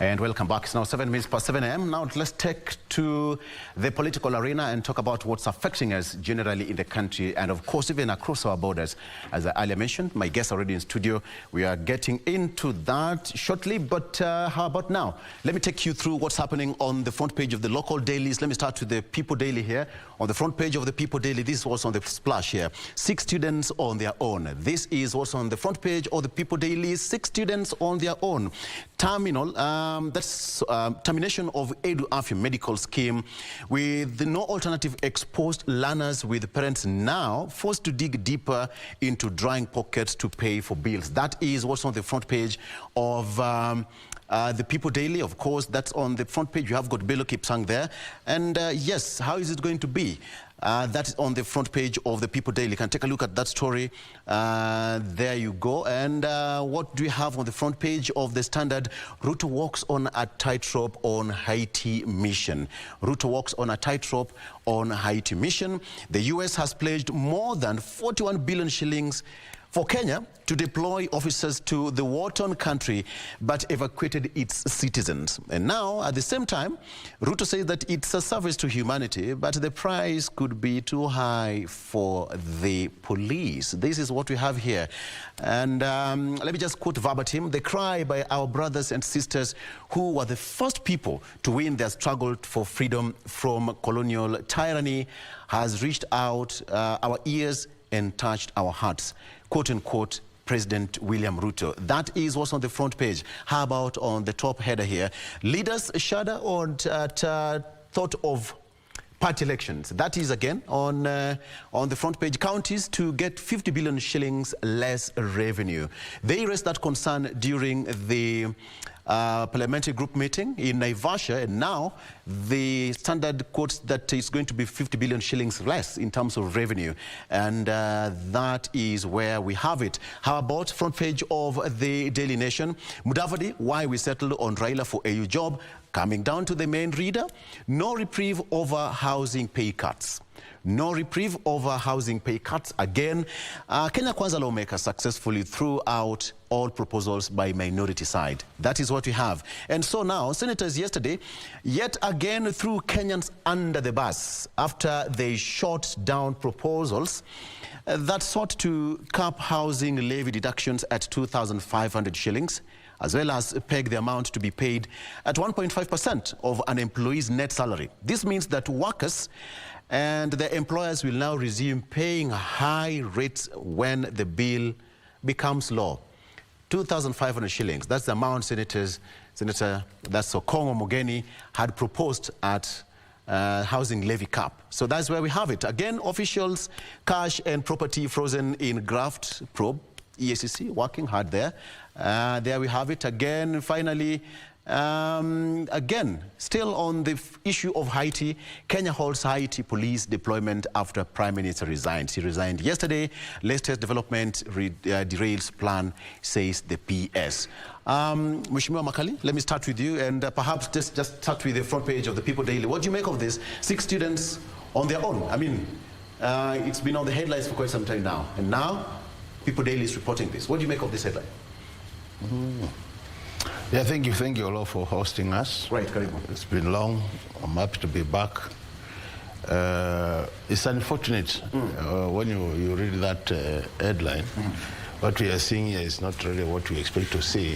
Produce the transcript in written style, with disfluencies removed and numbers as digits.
And welcome back. It's now 7 minutes past 7 a.m. Now let's take to the political arena and talk about what's affecting us generally in the country and of course even across our borders. As I earlier mentioned, my guests are already in studio. We are getting into that shortly, but how about now? Let me take you through what's happening on the front page of the local dailies. Let me start with the People Daily here. On the front page of the People Daily, this was on the splash here. 6 students on their own. This is also on the front page of the People Daily. 6 students on their own. Termination of Edu Afya medical scheme with no alternative exposed learners with parents now forced to dig deeper into drying pockets to pay for bills. That is what's on the front page of the People Daily. Of course, that's on the front page. You have got Bello Kipsang there. And yes, how is it going to be? That's on the front page of the People Daily. You can take a look at that story. There you go. And what do we have on the front page of the Standard? Ruto walks on a tightrope on Haiti Mission. Ruto walks on a tightrope on Haiti Mission. The US has pledged more than 41 billion shillings for Kenya to deploy officers to the war-torn country, but evacuated its citizens. And now, at the same time, Ruto says that it's a service to humanity, but the price could be too high for the police. This is what we have here. And let me just quote verbatim: "The cry by our brothers and sisters who were the first people to win their struggle for freedom from colonial tyranny has reached out our ears and touched our hearts." Quote unquote, President William Ruto. That is what's on the front page. How about on the top header here? Leaders shudder on thought of party elections. That is again on the front page. Counties to get 50 billion shillings less revenue. They raised that concern during the parliamentary group meeting in Naivasha, and now the Standard quotes that it's going to be 50 billion shillings less in terms of revenue, and that is where we have it. How about front page of the Daily Nation? Mudavadi, why we settled on Raila for AU job. Coming down to the main reader, no reprieve over housing pay cuts. No reprieve over housing pay cuts again. Kenya Kwanza lawmakers successfully threw out all proposals by minority side. That is what we have. And so now, senators yesterday yet again threw Kenyans under the bus after they shot down proposals that sought to cap housing levy deductions at 2,500 shillings, as well as peg the amount to be paid at 1.5% of an employee's net salary. This means that workers and their employers will now resume paying high rates when the bill becomes law. 2,500 shillings, that's the amount Senator Okongo Mogeni had proposed at housing levy cap. So that's where we have it. Again, officials, cash and property frozen in graft probe. EACC working hard there. There we have it again. Finally, again, still on the issue of Haiti, Kenya holds Haiti police deployment after Prime Minister resigned. He resigned yesterday. Latest development derails plan, says the PS. Mheshimiwa Makali, let me start with you, and perhaps just start with the front page of the People Daily. What do you make of this? 6 students on their own. I mean, it's been on the headlines for quite some time now, and now People Daily is reporting this. What do you make of this headline? Yeah, thank you all for hosting us. Right, Karibu. It's been long. I'm happy to be back. It's unfortunate when you read that headline. What we are seeing here is not really what we expect to see.